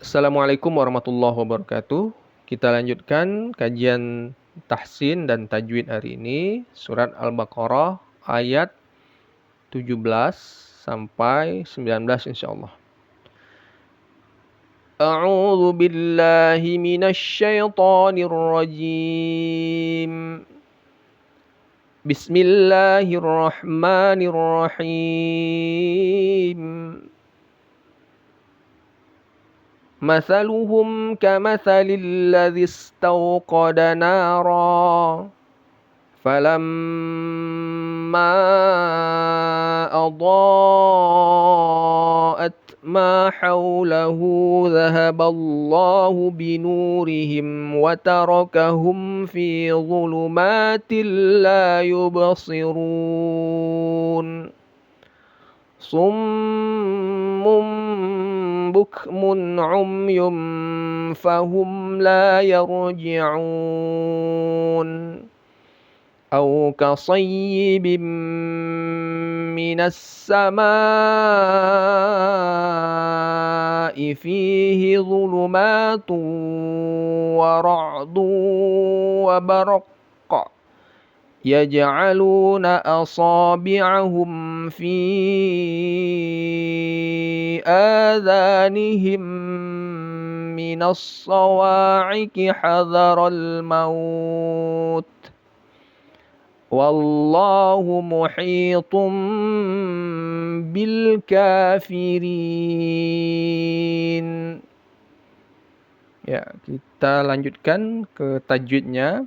Assalamualaikum warahmatullahi wabarakatuh. Kita lanjutkan kajian tahsin dan tajwid hari ini, surat Al-Baqarah ayat 17 sampai 19 insyaallah. A'udzu billahi minasy syaithanir rajim. Bismillahirrahmanirrahim. مثلهم كمثل الذي استوقد نارا فلما أضاءت ما حوله ذهب الله بنورهم وتركهم في ظلمات لا يبصرون صم بكم عمي فهم لا يرجعون أو كصيب من السماء فيه ظلمات ورعد وبرق يجعلون أصابعهم في آذانهم من الصواعق حذر الموت والله محيط بالكافرين. Ya, kita lanjutkan ke tajwidnya.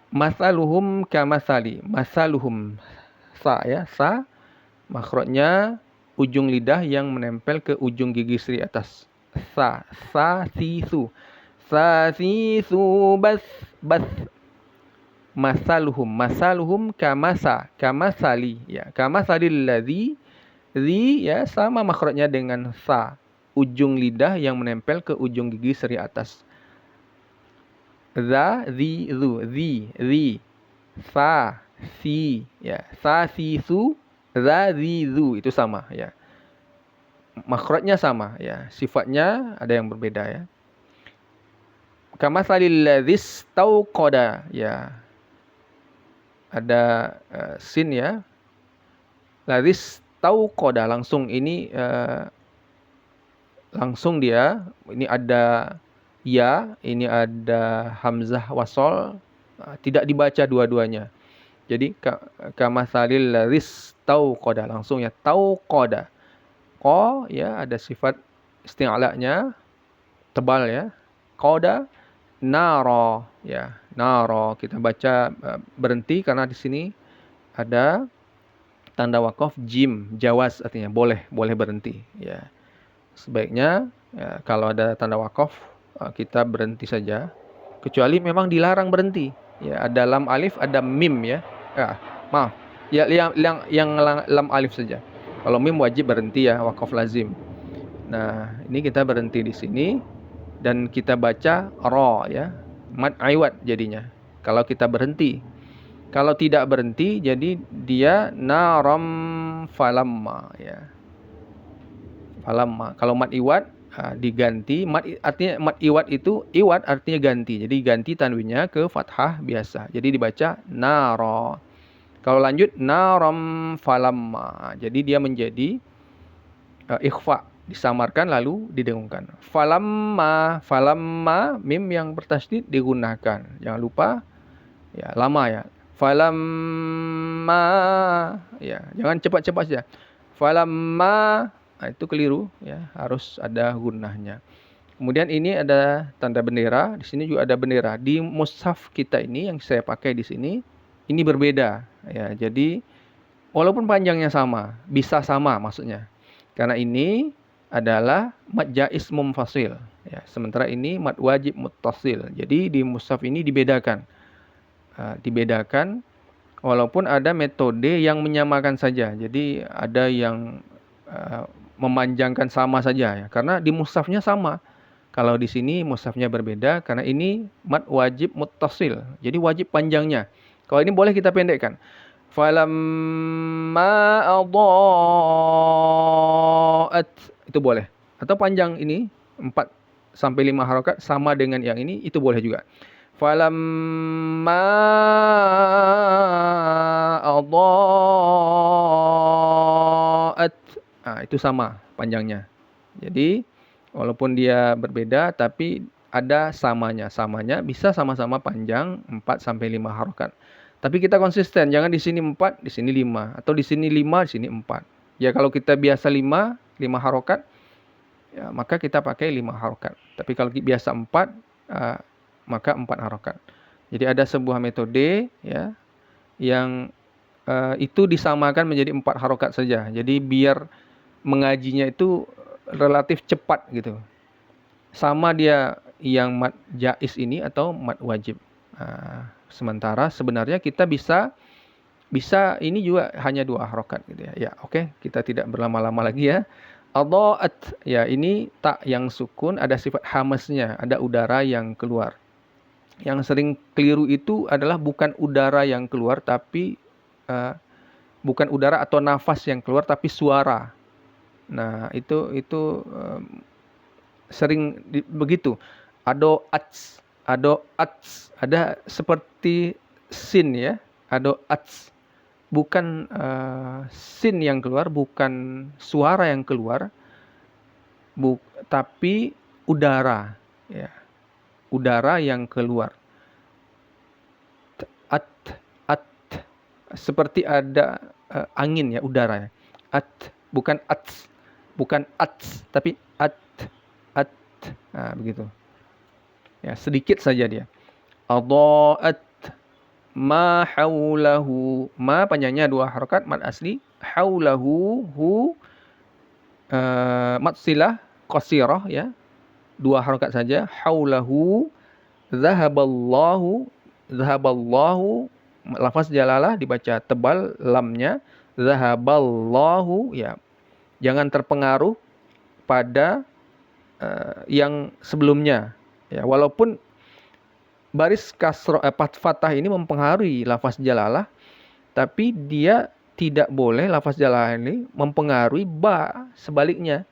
Masaluhum kamasali. Masaluhum, sa ya, sa makhrajnya ujung lidah yang menempel ke ujung gigi seri atas. Sa, si su. Sa si su bas bas. Masaluhum kamasali ya. Kamasalil ladzi ya sama makhrajnya dengan sa. Ujung lidah yang menempel ke ujung gigi seri atas. Za, zi, sa, si, ya, sa, si, su, za, zi, zu, itu sama, ya. Makhrajnya sama, ya. Sifatnya ada yang berbeda, ya. Kamasalil ladzis tauqada, ya. Ada sin, ya. Ladzis tauqada, langsung ini langsung dia, ini ada ya, ini ada hamzah wasol, tidak dibaca dua-duanya. Jadi kamasalil ladzis tauqada, langsung ya, tauqada. Qa ya ada sifat isti'la'nya tebal ya. Qada nara ya, nara kita baca berhenti karena di sini ada tanda wakaf jim, jawaz artinya boleh berhenti ya. Sebaiknya ya, kalau ada tanda wakaf kita berhenti saja, kecuali memang dilarang berhenti ya. Ada lam alif, ada mim ya. Maaf ya, yang lam alif saja. Kalau mim wajib berhenti ya, wakaf lazim. Nah ini kita berhenti di sini dan kita baca ra ya, mad aiwat jadinya kalau kita berhenti. Kalau tidak berhenti jadi dia naram falamma ya. Falamma. Kalau mad iwat diganti, artinya mad iwat itu, iwat artinya ganti. Jadi ganti tanwinnya ke fathah biasa. Jadi dibaca nara. Kalau lanjut naram falamma. Jadi dia menjadi ikhfa, disamarkan lalu didengungkan. Falamma mim yang bertasydid digunakan. Jangan lupa ya, lama ya. Falamma ya, jangan cepat-cepat saja. Falamma itu keliru ya, harus ada gunnahnya. Kemudian ini ada tanda bendera, di sini juga ada bendera. Di mushaf kita ini yang saya pakai di sini ini berbeda ya. Jadi walaupun panjangnya sama, bisa sama maksudnya. Karena ini adalah mad jaiz munfasil ya, sementara ini mad wajib muttasil. Jadi di mushaf ini dibedakan. Dibedakan walaupun ada metode yang menyamakan saja. Jadi ada yang memanjangkan sama saja ya, karena di mushafnya sama. Kalau di sini mushafnya berbeda karena ini mad wajib muttasil. Jadi wajib panjangnya. Kalau ini boleh kita pendekkan. Falamma adaat, itu boleh. Atau panjang ini 4 sampai 5 harokat sama dengan yang ini, itu boleh juga. Falamma adaat. Itu sama panjangnya. Jadi walaupun dia berbeda tapi ada samanya. Samanya bisa sama-sama panjang 4 sampai 5 harokat. Tapi kita konsisten, jangan di sini 4, di sini 5, atau di sini 5, di sini 4. Ya kalau kita biasa 5 harokat, ya, maka kita pakai 5 harokat. Tapi kalau biasa 4, maka 4 harokat. Jadi ada sebuah metode ya yang itu disamakan menjadi 4 harokat saja. Jadi biar mengajinya itu relatif cepat gitu. Sama dia yang mad jaiz ini atau mad wajib. Sementara sebenarnya kita bisa ini juga hanya 2 harokat gitu ya. Ya, oke, kita tidak berlama-lama lagi ya. Adaat, ya ini tak yang sukun ada sifat hamasnya, ada udara yang keluar. Yang sering keliru itu adalah bukan udara yang keluar tapi bukan udara atau nafas yang keluar tapi suara. Nah, itu sering begitu. Ado ats, ada seperti sin ya. Ado ats. Bukan sin yang keluar, bukan suara yang keluar, tapi udara ya. Udara yang keluar. At, seperti ada angin ya, udara ya. At, bukan ats, tapi at. Begitu. Ya, sedikit saja dia. Adaat ma haulahu. Ma panjangnya 2 harokat, mad asli. Haulahu, mad silah qasirah ya. 2 harokat saja. Haulahu. Zahaballahu. Lafaz jalalah dibaca tebal lamnya. Zahaballahu ya. Jangan terpengaruh pada yang sebelumnya ya, walaupun baris kasroh fathah ini mempengaruhi lafaz jalalah, tapi dia tidak boleh lafaz jalalah ini mempengaruhi ba, sebaliknya.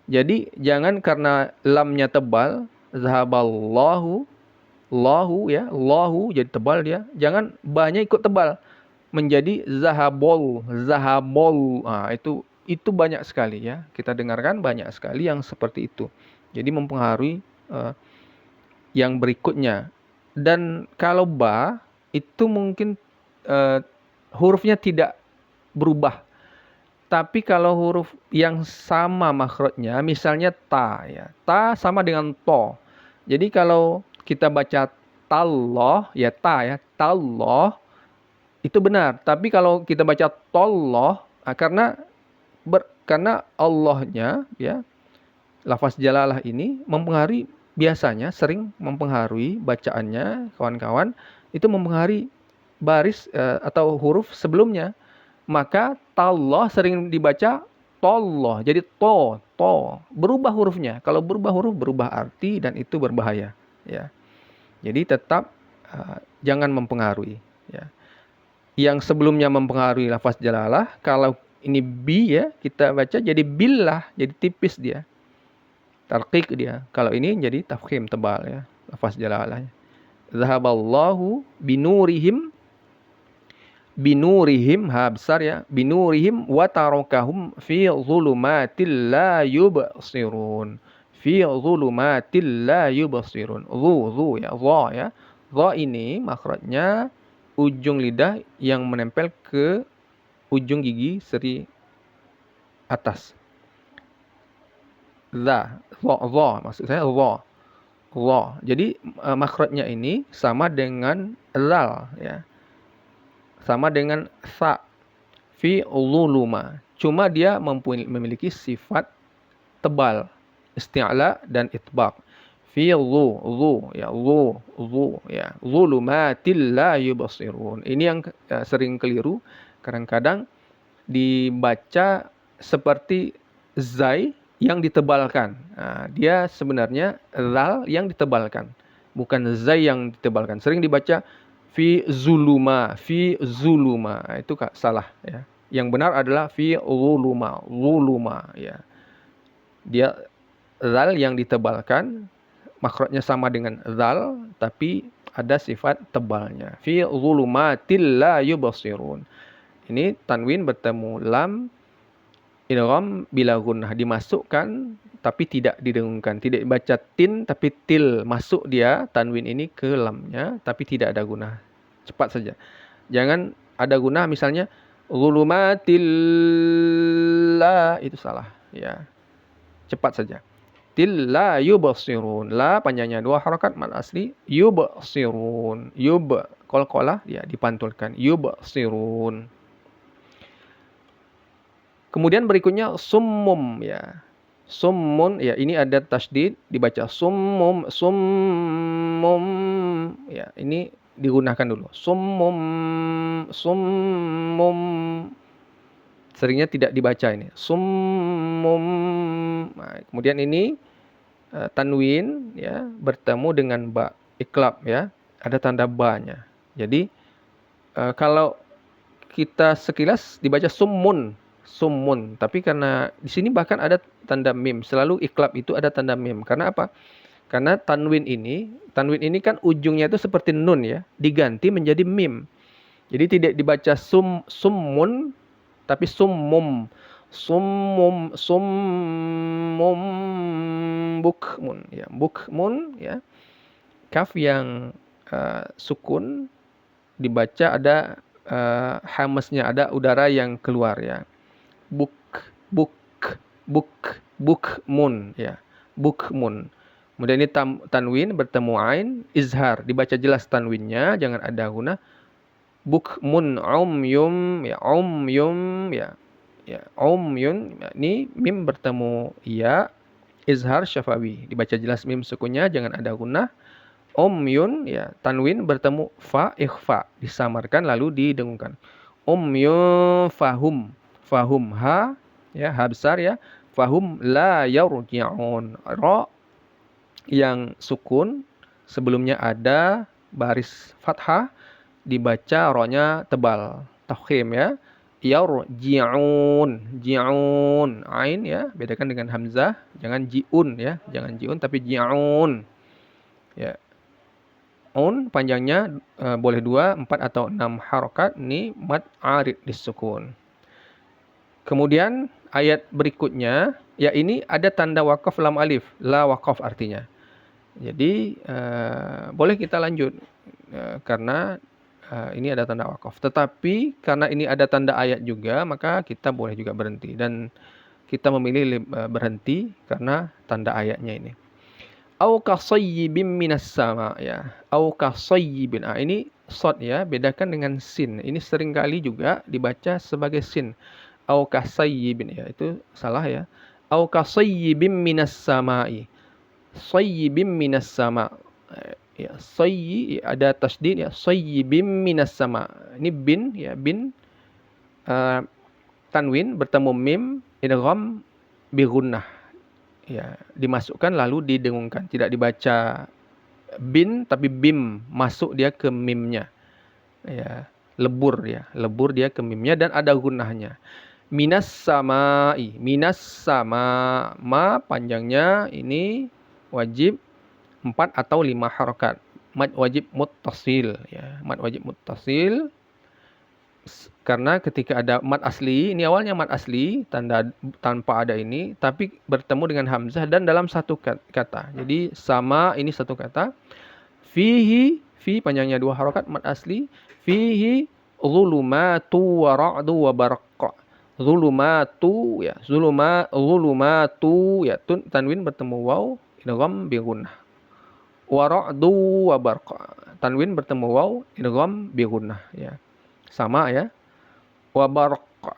Jadi jangan karena lamnya tebal, zahaballahu, lahu ya, lahu jadi tebal dia, jangan ba-nya ikut tebal menjadi zahabol. Itu banyak sekali ya, kita dengarkan banyak sekali yang seperti itu. Jadi mempengaruhi yang berikutnya. Dan kalau ba itu mungkin hurufnya tidak berubah. Tapi kalau huruf yang sama makhrajnya, misalnya ta ya, ta sama dengan to. Jadi kalau kita baca talloh ya, ta ya, talloh itu benar. Tapi kalau kita baca tolloh, karena Allahnya ya, lafaz jalalah ini mempengaruhi, biasanya sering mempengaruhi bacaannya kawan-kawan, itu mempengaruhi baris atau huruf sebelumnya. Maka tallah sering dibaca tolloh, jadi to, berubah hurufnya. Kalau berubah huruf berubah arti dan itu berbahaya ya. Jadi tetap jangan mempengaruhi ya. Yang sebelumnya mempengaruhi lafaz jalalah, kalau ini bi ya, kita baca jadi billah, jadi tipis dia. Tarqiq dia. Kalau ini jadi tafkhim, tebal ya, lafaz jalalah. Zahaballahu binurihim, besar ya, binurihim wa tarakahum fi dhulumatil la yubsirun. Fi dhulumatil la yubsirun. Dhu ya, dha ya. Dha ini makhrajnya ujung lidah yang menempel ke ujung gigi seri atas. Dha maksud saya dha. Jadi makhrajnya ini sama dengan zal ya. Sama dengan sa. Fi dhuluma. Cuma dia memiliki sifat tebal, isti'la dan itbaq. Fi dhu ya, dhu ya, dhulumatil la yubsirun. Ini yang sering keliru, kadang-kadang dibaca seperti zai yang ditebalkan. Dia sebenarnya zal yang ditebalkan, bukan zai yang ditebalkan. Sering dibaca fi zuluma, itu salah ya. Yang benar adalah fi zuluma ya. Dia zal yang ditebalkan, makhrajnya sama dengan zal, tapi ada sifat tebalnya. Fi zulumatil la yubsirun. Ini tanwin bertemu lam, idgham bila gunnah, dimasukkan tapi tidak didengungkan. Tidak dibaca tin tapi til, masuk dia tanwin ini ke lamnya tapi tidak ada gunnah. Cepat saja. Jangan ada gunnah misalnya zulumatil la, itu salah ya. Cepat saja. Til la yubsirun. La panjangnya 2 harakat mad asli, yubsirun. Yub qalqalah ya dipantulkan. Yubsirun. Kemudian berikutnya summum ya. Summun ya, ini ada tasydid dibaca summum, summum ya, ini digunakan dulu. Summum, summum. Seringnya tidak dibaca ini. Summum. Nah, kemudian ini tanwin ya bertemu dengan ba, iklab ya. Ada tanda ba-nya. Jadi kalau kita sekilas dibaca summun, summun, tapi karena di sini bahkan ada tanda mim, selalu iklab itu ada tanda mim. Karena apa? Karena tanwin ini kan ujungnya itu seperti nun ya, diganti menjadi mim. Jadi tidak dibaca summun tapi summum. Summum, summum, bukmun ya, bukmun ya. Kaf yang sukun dibaca ada hamesnya, ada udara yang keluar ya. Buk, buk, buk, bukmun ya. Bukmun. Kemudian ini tanwin bertemu ain, izhar, dibaca jelas tanwinnya, jangan ada guna. Bukmun umyum ya, umyum ya. Ya, umyun ini mim bertemu ya, izhar syafawi, dibaca jelas mim sukunnya, jangan ada gunnah. Umyun ya, tanwin bertemu fa, ikhfa, disamarkan lalu didengungkan. Umyun fahum, fahum ha ya, ha besar ya. Fahum la yarji'un. Ra yang sukun sebelumnya ada baris fathah, dibaca ra-nya tebal, tafkhim ya. Yarji'un, ji'un, ain ya, bedakan dengan hamzah, jangan ji'un ya, jangan ji'un tapi ji'un. Ya. Un panjangnya boleh 2, 4 atau 6 harakat, ini mad arid disukun. Kemudian ayat berikutnya ya, ini ada tanda waqaf lam alif, la waqaf artinya. Jadi boleh kita lanjut karena ini ada tanda wakaf. Tetapi karena ini ada tanda ayat juga, maka kita boleh juga berhenti. Dan kita memilih berhenti karena tanda ayatnya ini. Au kasayyibim minas sama ya. Au kasayyibin. Ini shad ya, bedakan dengan sin. Ini sering kali juga dibaca sebagai sin. Au kasayyibin ya, itu salah ya. Au kasayyibim minas sama'i. Sayyibim minas sama. Ya, sayyi ada tasdid ya, sayyibim minas sama. Ini bin ya, bin tanwin bertemu mim, idgham bi gunnah. Ya, dimasukkan lalu didengungkan, tidak dibaca bin tapi bim, masuk dia ke mimnya. Ya, lebur ya, lebur dia ke mimnya dan ada gunnahnya. Minas sama'i, minas sama, ma panjangnya ini wajib 4 atau 5 harakat. Mad wajib muttasil ya, mad wajib muttasil. Karena ketika ada mad asli, ini awalnya mad asli tanda tanpa ada ini, tapi bertemu dengan hamzah dan dalam satu kata. Jadi sama ini satu kata. Fihi, fi panjangnya 2 harakat mad asli. Fihi zulumatu wa ra'du wa barqa. Zulumatu ya, zulumatu ya, tanwin bertemu waw, idgham bi gunnah. Wa ra'du wa barqa. Tanwin bertemu waw, idgham bi gunnah ya. Sama ya. Wa barqa.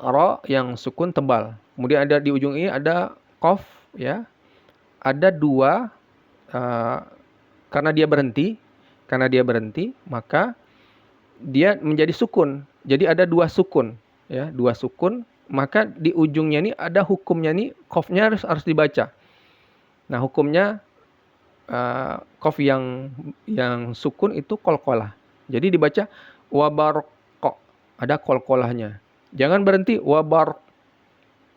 Ra yang sukun tebal. Kemudian ada di ujung ini ada qaf ya. Ada 2 karena dia berhenti, maka dia menjadi sukun. Jadi ada 2 sukun ya, 2 sukun, maka di ujungnya ini ada hukumnya nih, qafnya harus dibaca. Nah, hukumnya qaf yang sukun itu qalqalah. Jadi dibaca wabarqa, ada qalqalahnya. Jangan berhenti wabar.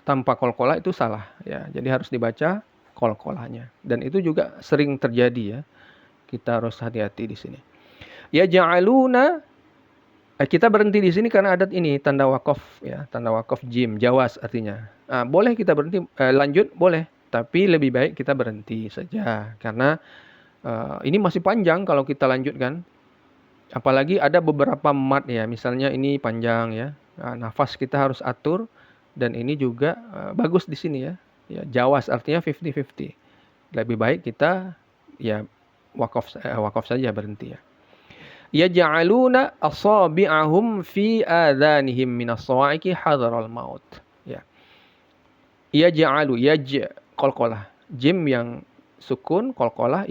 tanpa qalqalah itu salah ya. Jadi harus dibaca qalqalahnya. Dan itu juga sering terjadi ya. Kita harus hati-hati di sini. Ya ja'aluna, kita berhenti di sini karena ada ini tanda wakaf ya, tanda wakaf jim, jawas artinya. Boleh kita berhenti, lanjut boleh, tapi lebih baik kita berhenti saja karena ini masih panjang kalau kita lanjutkan. Apalagi ada beberapa mat ya, misalnya ini panjang ya. Nafas kita harus atur dan ini juga bagus di sini ya. Ya, jawas artinya 50-50. Lebih baik kita ya wakaf saja berhenti ya. Yaj'aluna asabi'ahum fi adhanihim minas sawa'iqi hadaral maut. Ya. Yaj'alu qalqalah. Jim yang sukun qalqalah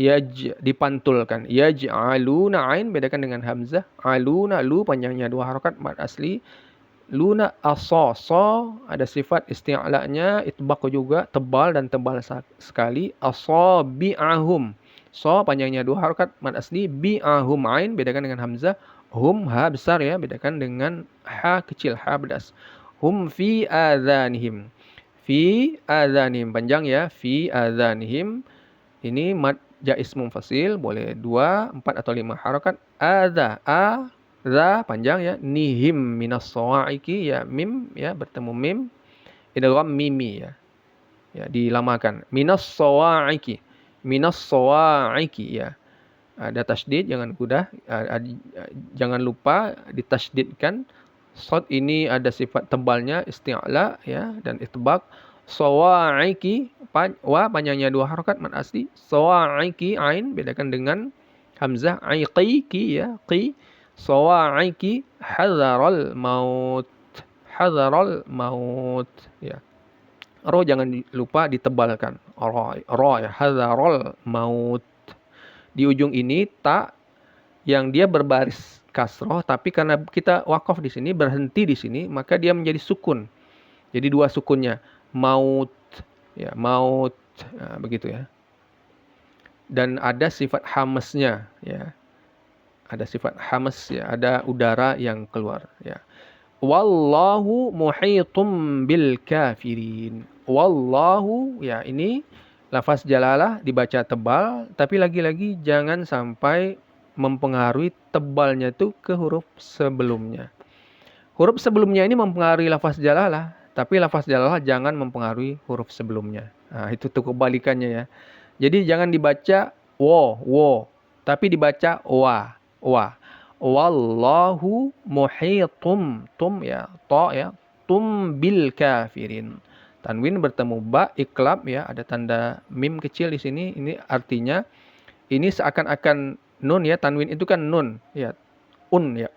dipantulkan. Yaj'aluna ain bedakan dengan hamzah. Aluna lu panjangnya 2 harakat mad asli. Luna asa ada sifat isti'la'nya itbaq juga tebal dan tebal sekali. Asabi'ahum. Panjangnya 2 harakat mad asli. Bi'ahum ain bedakan dengan hamzah. Hum ha besar ya bedakan dengan ha kecil ha pedas. Hum fi adhanihim. Fi adhanihim panjang ya. Fi adhanihim. Ini mad jaiz munfasil boleh 2, 4 atau 5 harakat. Za panjang ya. Nihim minas sawa'iqi ya mim ya bertemu mim. Idgham mimi ya. Ya dilamakan. Minas sawa'iqi. Minas sawa'iqi ya. Ada tasydid jangan jangan lupa ditasydidkan. Shad ini ada sifat tebalnya isti'la ya dan itbaq. Sawa'iqi panjangnya 2 harakat mad asli. Sawa'iqi ain bedakan dengan hamzah aiqi ya qi. Sawa'iqi hadaral maut. Hadaral maut ya. Ro jangan lupa ditebalkan. Ro ya hadaral maut. Di ujung ini ta yang dia berbaris kasroh tapi karena kita wakaf di sini berhenti di sini maka dia menjadi sukun. Jadi 2 sukunnya maut ya maut begitu ya. Dan ada sifat hamesnya ya. Ada sifat hames ya, ada udara yang keluar ya. Wallahu muhitum bil kafirin. Wallahu ya ini lafaz jalalah dibaca tebal, tapi lagi-lagi jangan sampai mempengaruhi tebalnya itu ke huruf sebelumnya. Huruf sebelumnya ini mempengaruhi lafaz jalalah, tapi lafaz jalalah jangan mempengaruhi huruf sebelumnya. Nah, itu tuh kebalikannya ya. Jadi jangan dibaca wo, tapi dibaca wa. Wallahu muhitum, tum ya, to ya, tum bil kafirin. Tanwin bertemu ba, iklab ya, ada tanda mim kecil di sini. Ini artinya ini seakan-akan nun ya, tanwin itu kan nun ya. Ya,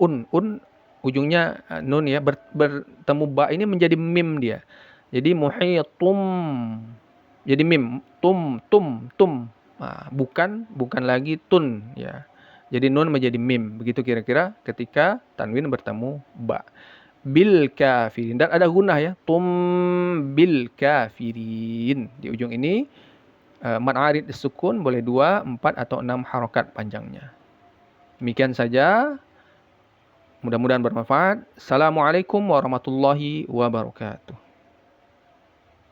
ujungnya nun ya, bertemu ba ini menjadi mim dia. Jadi muhitum. Jadi mim, tum. Nah, bukan lagi tun ya. Jadi nun menjadi mim. Begitu kira-kira ketika tanwin bertemu ba. Bil kafirin. Dan ada gunah ya. Tum bil kafirin. Di ujung ini mad arid sukun boleh 2, 4 atau 6 harokat panjangnya. Demikian saja. Mudah-mudahan bermanfaat. Assalamualaikum warahmatullahi wabarakatuh.